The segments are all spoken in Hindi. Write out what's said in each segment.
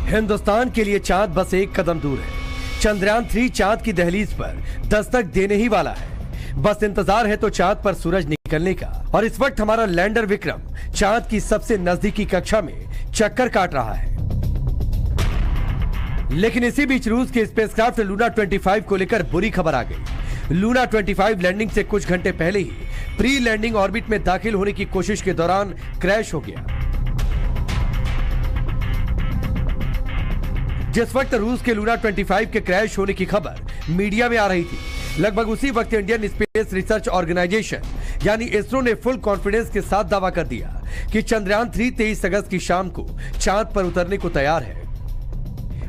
हिंदुस्तान के लिए चांद बस एक कदम दूर है। चंद्रयान 3 चांद की दहलीज पर दस्तक देने ही वाला है। बस इंतजार है तो चांद पर सूरज निकलने का। और इस वक्त हमारा लैंडर विक्रम चांद की सबसे नजदीकी कक्षा में चक्कर काट रहा है। लेकिन इसी बीच रूस के स्पेसक्राफ्ट लूना 25 को लेकर बुरी खबर आ गई। लूना 25 लैंडिंग से कुछ घंटे पहले ही प्री लैंडिंग ऑर्बिट में दाखिल होने की कोशिश के दौरान क्रैश हो गया। जिस वक्त रूस के लूना 25 के क्रैश होने की खबर मीडिया में आ रही थी, लगभग उसी वक्त इंडियन स्पेस रिसर्च ऑर्गेनाइजेशन यानी इसरो ने फुल कॉन्फिडेंस के साथ दावा कर दिया कि चंद्रयान 3 23 अगस्त की शाम को चांद पर उतरने को तैयार है।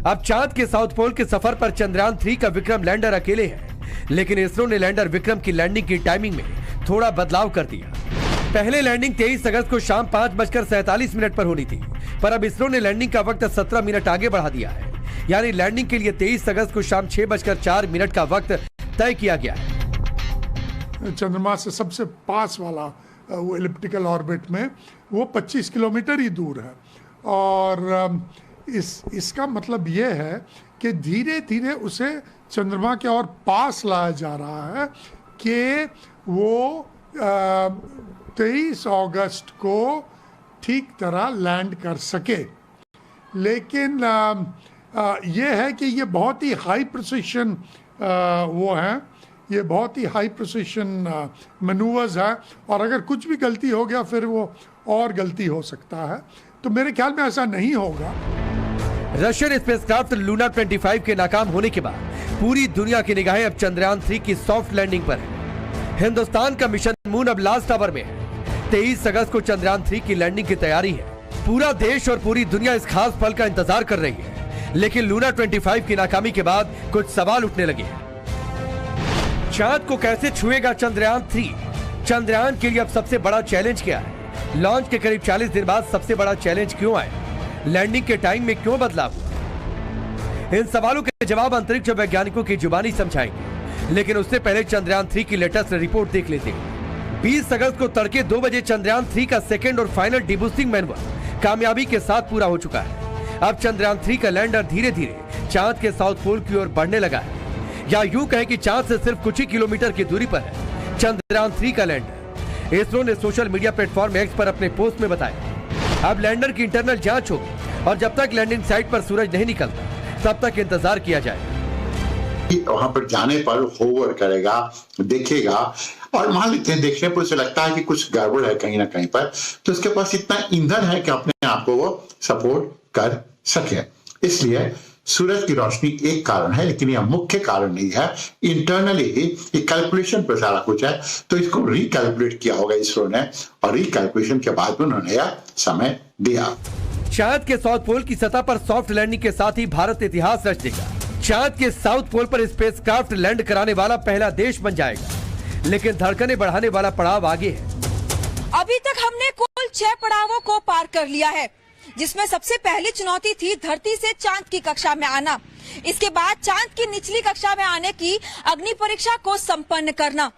अब चांद के साउथ पोल के सफर पर चंद्रयान 3 का विक्रम लैंडर अकेले है, लेकिन इसरो ने लैंडर विक्रम की लैंडिंग की टाइमिंग में थोड़ा बदलाव कर दिया। पहले लैंडिंग 23 अगस्त को शाम 5:47 पर होनी थी, पर अब इसरो ने लैंडिंग का वक्त 17 मिनट आगे बढ़ा दिया है। यानी लैंडिंग के लिए 23 अगस्त को शाम 6:04 का वक्त तय किया गया है। चंद्रमा से सबसे पास वाला वो एलिप्टिकल ऑर्बिट में वो 25 किलोमीटर ही दूर है। और इसका मतलब ये है कि धीरे धीरे उसे चंद्रमा के और पास लाया जा रहा है कि वो 23 अगस्त को ठीक तरह लैंड कर सके। लेकिन ये है कि ये बहुत ही हाई प्रिसिशन वो हैं, ये बहुत ही हाई प्रिसिशन मैनूवर्स है, और अगर कुछ भी गलती हो गया फिर वो और गलती हो सकता है। तो मेरे ख्याल में ऐसा नहीं होगा। रशियन स्पेसक्राफ्ट लूना 25 के नाकाम होने के बाद पूरी दुनिया की निगाहें अब चंद्रयान 3 की सॉफ्ट लैंडिंग पर है। हिंदुस्तान का मिशन मून अब लास्ट आवर में है। 23 अगस्त को चंद्रयान 3 की लैंडिंग की तैयारी है। पूरा देश और पूरी दुनिया इस खास पल का इंतजार कर रही है। लेकिन लूना 25 की नाकामी के बाद कुछ सवाल उठने लगे हैं। चांद को कैसे छुएगा चंद्रयान 3? चंद्रयान के लिए अब सबसे बड़ा चैलेंज क्या है? लॉन्च के करीब 40 दिन बाद सबसे बड़ा चैलेंज क्यों आया? लैंडिंग के टाइम में क्यों बदलाव हुआ? इन सवालों के जवाब अंतरिक्ष वैज्ञानिकों की जुबानी समझाएंगे। लेकिन उससे पहले चंद्रयान 3 की लेटेस्ट रिपोर्ट देख लेते हैं। 20 अगस्त को तड़के 2 बजे चंद्रयान 3 का सेकेंड और फाइनल डिबूस्टिंग मैनुअल कामयाबी के साथ पूरा हो चुका है। अब चंद्रयान 3 का लैंडर धीरे धीरे चांद के साउथ पोल की ओर बढ़ने लगा है, या यूं कहें कि चांद से सिर्फ कुछ ही किलोमीटर की दूरी पर है चंद्रयान 3 का लैंडर। इसरो ने सोशल मीडिया प्लेटफॉर्म एक्स पर अपने पोस्ट में बताया, अब लैंडर की इंटरनल जांच होगी और जब तक लैंडिंग साइट पर सूरज नहीं निकलता तब तक इंतजार किया जाएगा। वहां पर जाने पर होवर करेगा, देखेगा, और मान लेते हैं देखने पर उसे लगता है कि कुछ गड़बड़ है कहीं ना कहीं पर, तो उसके पास इतना ईंधन है कि अपने आप को वो सपोर्ट कर सके। इसलिए सूरज की रोशनी एक कारण है, लेकिन यह मुख्य कारण नहीं है। इंटरनली ही कैलकुलेशन पर सारा कुछ है, तो इसको रिकैलकुलेट किया होगा इसरो ने, और रिकैलकुलेशन के बाद उन्होंने यह समय दिया। चांद के साउथ पोल की सतह पर सॉफ्ट लैंडिंग के साथ ही भारत इतिहास रच देगा। चांद के साउथ पोल पर स्पेसक्राफ्ट लैंड कराने वाला पहला देश बन जाएगा। लेकिन धड़कने बढ़ाने वाला पड़ाव आगे है। अभी तक हमने कुल 6 पड़ावों को पार कर लिया है, जिसमें सबसे पहली चुनौती थी धरती से चांद की कक्षा में आना। इसके बाद चांद की निचली कक्षा में आने की अग्नि परीक्षा को संपन्न करना।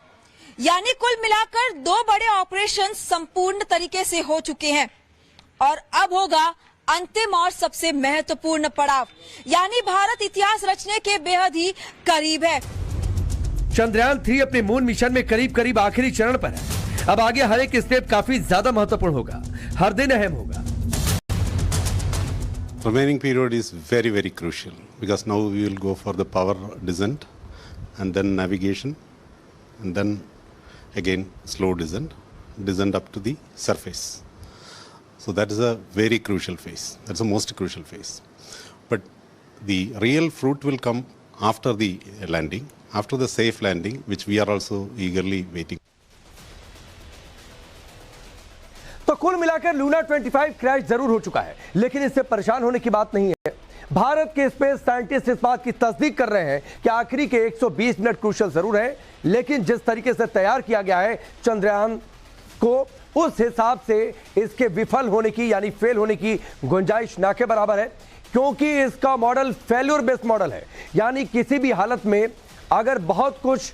यानी कुल मिलाकर 2 बड़े ऑपरेशन संपूर्ण तरीके से हो चुके हैं, और अब होगा अंतिम और सबसे महत्वपूर्ण पड़ाव, यानी भारत इतिहास रचने के बेहद ही करीब है। चंद्रयान 3 अपने मून मिशन में करीब करीब आखिरी चरण पर है। अब आगे हर एक स्टेप काफी ज्यादा महत्वपूर्ण होगा, हर दिन अहम होगा। Remaining period is very, very crucial because now we will go for the power descent and then navigation and then again slow descent up to the surface. So that is a very crucial phase. That's the most crucial phase. But the real fruit will come after the landing, after the safe landing, which we are also eagerly waiting. तो कुल मिलाकर लूना 25 क्रैश जरूर हो चुका है, लेकिन इससे परेशान होने की बात नहीं है। भारत के स्पेस साइंटिस्ट इस बात की तस्दीक कर रहे हैं कि आखिरी के 120 मिनट क्रूशियल जरूर है, लेकिन जिस तरीके से तैयार किया गया है चंद्रयान को, उस हिसाब से इसके विफल होने की यानी फेल होने की गुंजाइश ना के बराबर है, क्योंकि इसका मॉडल फेल्योर बेस्ड मॉडल है। यानी किसी भी हालत में अगर बहुत कुछ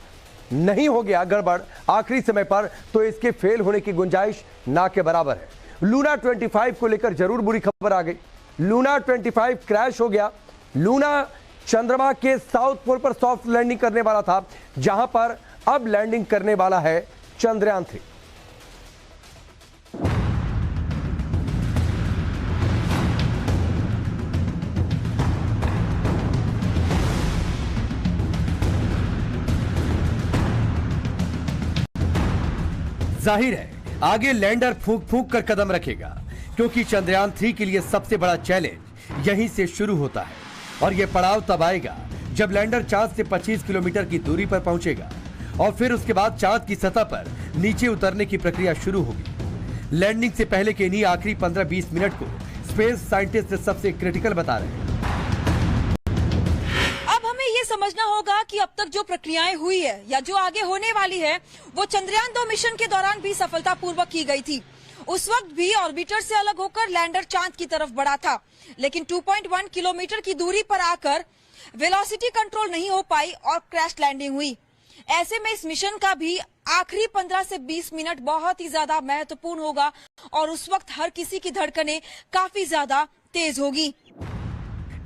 नहीं हो गया गड़बड़ आखिरी समय पर, तो इसके फेल होने की गुंजाइश ना के बराबर है। लूना 25 को लेकर जरूर बुरी खबर आ गई। लूना 25 क्रैश हो गया। लूना चंद्रमा के साउथ पोल पर सॉफ्ट लैंडिंग करने वाला था, जहां पर अब लैंडिंग करने वाला है चंद्रयान 3। जाहिर है आगे लैंडर फूंक फूंक कर कदम रखेगा, क्योंकि चंद्रयान 3 के लिए सबसे बड़ा चैलेंज यहीं से शुरू होता है। और यह पड़ाव तब आएगा जब लैंडर चांद से 25 किलोमीटर की दूरी पर पहुंचेगा और फिर उसके बाद चांद की सतह पर नीचे उतरने की प्रक्रिया शुरू होगी। लैंडिंग से पहले के इन्हीं आखिरी 15-20 मिनट को स्पेस साइंटिस्ट सबसे क्रिटिकल बता रहे हैं। अब हमें ये समझना होगा कि अब तक जो प्रक्रियाएं हुई है या जो आगे होने वाली है, वो चंद्रयान 2 मिशन के दौरान भी सफलतापूर्वक की गई थी। उस वक्त भी ऑर्बिटर से अलग होकर लैंडर चांद की तरफ बढ़ा था, लेकिन 2.1 किलोमीटर की दूरी पर आकर वेलोसिटी कंट्रोल नहीं हो पाई और क्रैश लैंडिंग हुई। ऐसे में इस मिशन का भी आखिरी 15 से 20 मिनट बहुत ही ज्यादा महत्वपूर्ण होगा और उस वक्त हर किसी की धड़कनें काफी ज्यादा तेज होगी।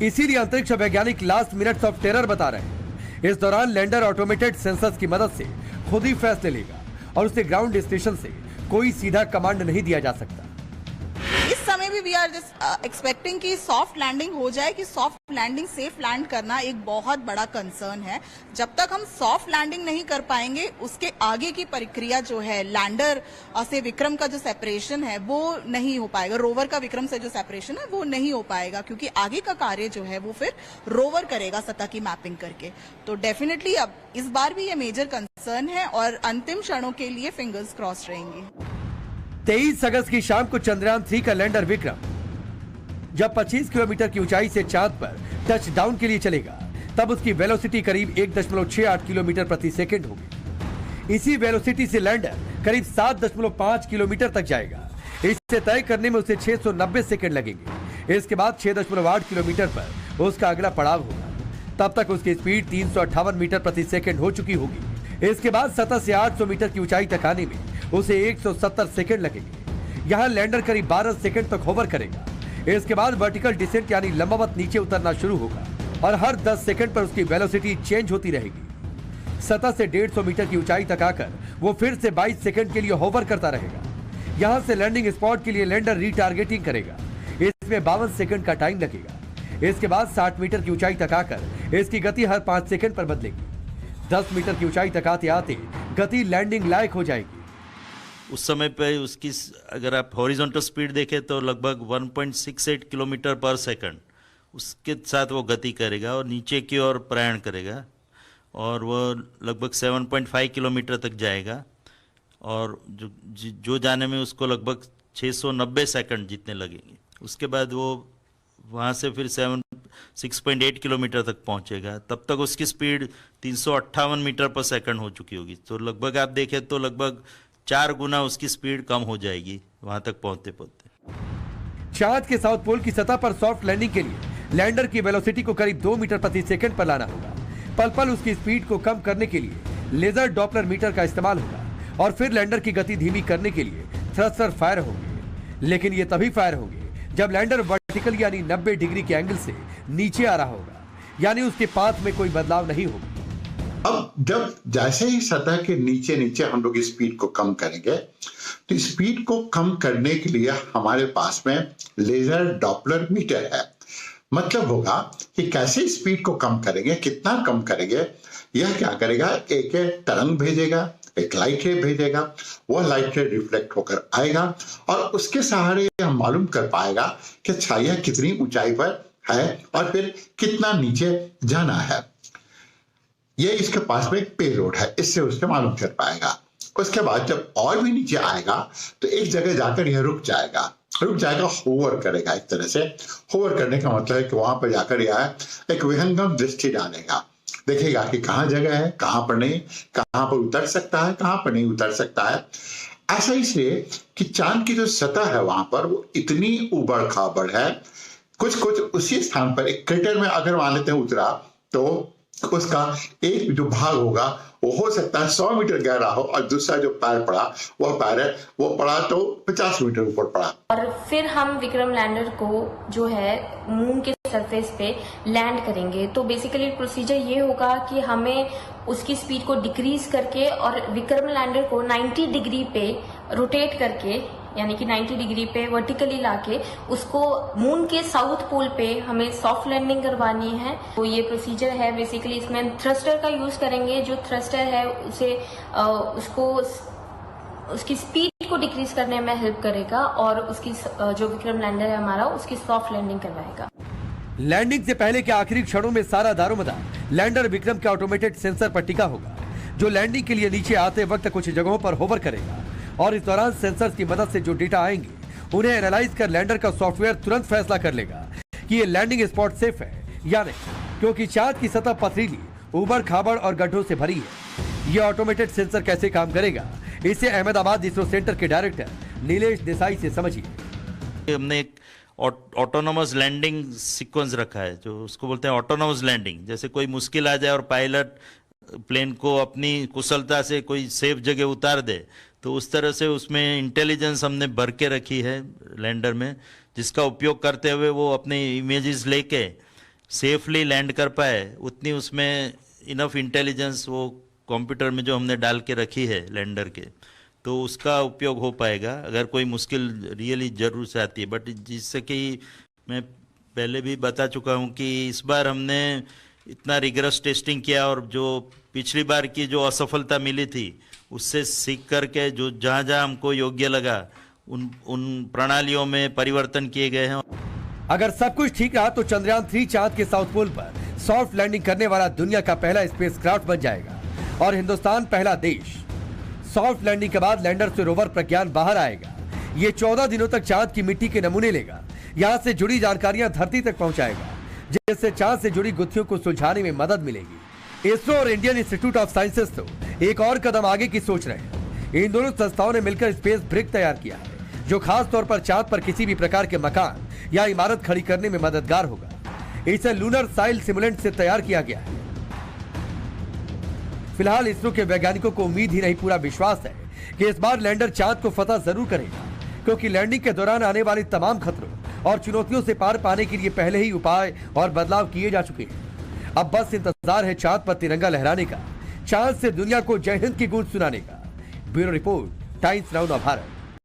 इसीलिए अंतरिक्ष वैज्ञानिक लास्ट मिनट्स ऑफ टेरर बता रहे हैं। इस दौरान लैंडर ऑटोमेटेड सेंसर्स की मदद से खुद ही फैसले लेगा और उसे ग्राउंड स्टेशन से कोई सीधा कमांड नहीं दिया जा सकता। इस समय भी वी आर जस्ट एक्सपेक्टिंग कि सॉफ्ट लैंडिंग हो जाए, कि सॉफ्ट लैंडिंग सेफ लैंड करना एक बहुत बड़ा कंसर्न है। जब तक हम सॉफ्ट लैंडिंग नहीं कर पाएंगे, उसके आगे की प्रक्रिया जो है लैंडर से विक्रम का जो सेपरेशन है वो नहीं हो पाएगा। रोवर का विक्रम से जो सेपरेशन है वो नहीं हो पाएगा, क्योंकि आगे का कार्य जो है वो फिर रोवर करेगा सतह की मैपिंग करके। तो डेफिनेटली अब इस बार भी ये मेजर कंसर्न है और अंतिम क्षणों के लिए फिंगर्स क्रॉस रहेंगी। 23 अगस्त की शाम को चंद्रयान 3 का लैंडर विक्रम जब 25 किलोमीटर की ऊंचाई से चांद पर टच डाउन के लिए चलेगा, तब उसकी वेलोसिटी करीब 1.68 किलोमीटर प्रति सेकंड होगी। इसी वेलोसिटी से लैंडर करीब 7.5 किलोमीटर तक जाएगा। इसे तय करने में उसे 690 सेकंड लगेंगे। इसके बाद 6.8 किलोमीटर पर उसका अगला पड़ाव होगा। तब तक उसकी स्पीड 358 मीटर प्रति सेकंड हो चुकी होगी। इसके बाद सतह से 800 मीटर की ऊंचाई तक आने में उसे 170 सेकंड लगेंगे। यहां लैंडर करीब 12 सेकंड तक होवर करेगा। इसके बाद वर्टिकल डिसेंट यानी लंबवत नीचे उतरना शुरू होगा और हर 10 सेकंड पर उसकी वेलोसिटी चेंज होती रहेगी। सतह से 150 मीटर की ऊंचाई तक आकर वो फिर से 22 सेकंड के लिए होवर करता रहेगा। यहां से लैंडिंग स्पॉट के लिए लैंडर रीटारगेटिंग करेगा। इसमें 52 सेकंड का टाइम लगेगा। इसके बाद 60 मीटर की ऊंचाई तक आकर इसकी गति हर 5 सेकंड पर बदलेगी। 10 मीटर की ऊंचाई तक आते आते गति लैंडिंग लायक हो जाएगी। उस समय पे उसकी अगर आप हॉरिजॉन्टल स्पीड देखें तो लगभग 1.68 किलोमीटर पर सेकंड उसके साथ वो गति करेगा और नीचे की ओर प्रयाण करेगा और वो लगभग 7.5 किलोमीटर तक जाएगा और जो जाने में उसको लगभग 690 सेकंड जितने लगेंगे। उसके बाद वो वहाँ से फिर 6.8 किलोमीटर तक पहुँचेगा। तब तक उसकी स्पीड 358 मीटर पर सेकंड हो चुकी होगी। तो लगभग आप देखें तो लगभग 4 गुना उसकी स्पीड कम हो जाएगी वहां तक पहुंचते पहुंचते। चांद के साउथ पोल की सतह पर सॉफ्ट लैंडिंग के लिए लैंडर की वेलोसिटी को करीब 2 मीटर प्रति सेकंड पर लाना होगा। पल पल उसकी स्पीड को कम करने के लिए लेजर डॉपलर मीटर का इस्तेमाल होगा और फिर लैंडर की गति धीमी करने के लिए थ्रस्टर फायर होंगे। लेकिन ये तभी फायर होंगे जब लैंडर वर्टिकल यानी 90 डिग्री के एंगल से नीचे आ रहा होगा, यानी उसके पाथ में कोई बदलाव नहीं होगा। अब जब जैसे ही सतह के नीचे नीचे हम लोग स्पीड को कम करेंगे, तो स्पीड को कम करने के लिए हमारे पास में लेजर डॉपलर मीटर है। मतलब होगा कि कैसे स्पीड को कम करेंगे, कितना कम करेंगे, यह क्या करेगा, एक तरंग भेजेगा, एक लाइट रे भेजेगा। वह लाइट रे रिफ्लेक्ट होकर आएगा और उसके सहारे हम मालूम कर पाएगा कि छाया कितनी ऊंचाई पर है और फिर कितना नीचे जाना है। ये इसके पास में एक पेलोड है, इससे उससे मालूम कर पाएगा। उसके बाद जब और भी नीचे आएगा तो एक जगह जाकर यह रुक जाएगा, होवर करेगा। एक तरह से होवर करने का मतलब है कि वहां पर जाकर यह एक विहंगम दृष्टि डालेगा, देखेगा कि कहाँ जगह है, कहाँ पर नहीं, कहाँ पर उतर सकता है, कहाँ पर नहीं उतर सकता है। ऐसा इसलिए कि चांद की जो सतह है वहां पर वो इतनी उबड़ खाबड़ है, कुछ कुछ उसी स्थान पर एक क्रेटर में अगर मान लेते हैं उतरा तो उसका एक जो भाग होगा वो हो सकता है 100 मीटर गहरा हो और दूसरा जो पैर पड़ा वह पैर है वो पड़ा तो 50 मीटर ऊपर पड़ा। और फिर हम विक्रम लैंडर को जो है मून के सरफेस पे लैंड करेंगे। तो बेसिकली प्रोसीजर ये होगा कि हमें उसकी स्पीड को डिक्रीज करके और विक्रम लैंडर को 90 डिग्री पे रोटेट करके, यानी कि 90 डिग्री पे वर्टिकली लाके उसको मून के साउथ पोल पे हमें सॉफ्ट लैंडिंग करवानी है। तो ये प्रोसीजर है बेसिकली, इसमें हम थ्रस्टर का यूज करेंगे। जो थ्रस्टर है उसे उसकी स्पीड को डिक्रीज करने में हेल्प करेगा और उसकी जो विक्रम लैंडर है हमारा उसकी सॉफ्ट लैंडिंग करवाएगा। लैंडिंग से पहले के आखिरी क्षणों में सारा दारोमदार लैंडर विक्रम के ऑटोमेटेड सेंसर पर टिका होगा, जो लैंडिंग के लिए नीचे आते वक्त कुछ जगहों पर होवर करेगा और इस दौरान सेंसर्स की मदद से जो डेटा आएंगे उन्हें एनालाइज कर लैंडर का सॉफ्टवेयर तुरंत फैसला कर लेगा कि ये लैंडिंग स्पॉट सेफ है या नहीं, क्योंकि चांद की सतह पथरीली, उबड़ खाबड़ और गड्ढों से भरी है। ये ऑटोमेटेड सेंसर कैसे काम करेगा, इसे अहमदाबाद इसरो सेंटर के डायरेक्टर नीलेश देसाई से समझिए। हमने एक ऑटोनोमस लैंडिंग सीक्वेंस रखा है, जो उसको बोलते हैं ऑटोनोमस लैंडिंग। जैसे कोई मुश्किल आ जाए और पायलट प्लेन को अपनी कुशलता से कोई सेफ जगह उतार दे, तो उस तरह से उसमें इंटेलिजेंस हमने भर के रखी है लैंडर में, जिसका उपयोग करते हुए वो अपने इमेजेस लेके सेफली लैंड कर पाए। उतनी उसमें इनफ इंटेलिजेंस वो कंप्यूटर में जो हमने डाल के रखी है लैंडर के, तो उसका उपयोग हो पाएगा अगर कोई मुश्किल रियली जरूर से आती है। बट जिससे कि मैं पहले भी बता चुका हूँ कि इस बार हमने इतना रिगरस टेस्टिंग किया और जो पिछली बार की जो असफलता मिली थी उससे सीख करके जो जहाँ जहाँ हमको योग्य लगा उन प्रणालियों में परिवर्तन किए गए हैं। अगर सब कुछ ठीक रहा तो चंद्रयान 3 चांद के साउथ पोल पर सॉफ्ट लैंडिंग करने वाला दुनिया का पहला स्पेसक्राफ्ट बन जाएगा और हिंदुस्तान पहला देश। सॉफ्ट लैंडिंग के बाद लैंडर से रोवर प्रज्ञान बाहर आएगा। ये 14 दिनों तक चांद की मिट्टी के नमूने लेगा, यहाँ से जुड़ी जानकारियां धरती तक पहुंचाएगा, जिससे चांद से जुड़ी गुत्थियों को सुलझाने में मदद मिलेगी। इसरो और इंडियन इंस्टीट्यूट ऑफ साइंसेस तो एक और कदम आगे की सोच रहे हैं। इन दोनों संस्थाओं ने मिलकर स्पेस ब्रिक तैयार किया है, जो खास तौर पर चांद पर किसी भी प्रकार के मकान या इमारत खड़ी करने में मददगार होगा। इसे लूनर साइल सिमुलेंट से तैयार किया गया है। फिलहाल इसरो के वैज्ञानिकों को उम्मीद ही नहीं पूरा विश्वास है कि इस बार लैंडर चांद को फतह जरूर करेगा, क्योंकि लैंडिंग के दौरान आने वाली तमाम खतरों और चुनौतियों से पार पाने के लिए पहले ही उपाय और बदलाव किए जा चुके हैं। अब बस इंतजार है चांद पर तिरंगा लहराने का, चांद से दुनिया को जय हिंद की गूंज सुनाने का। Bureau report, times now Bharat.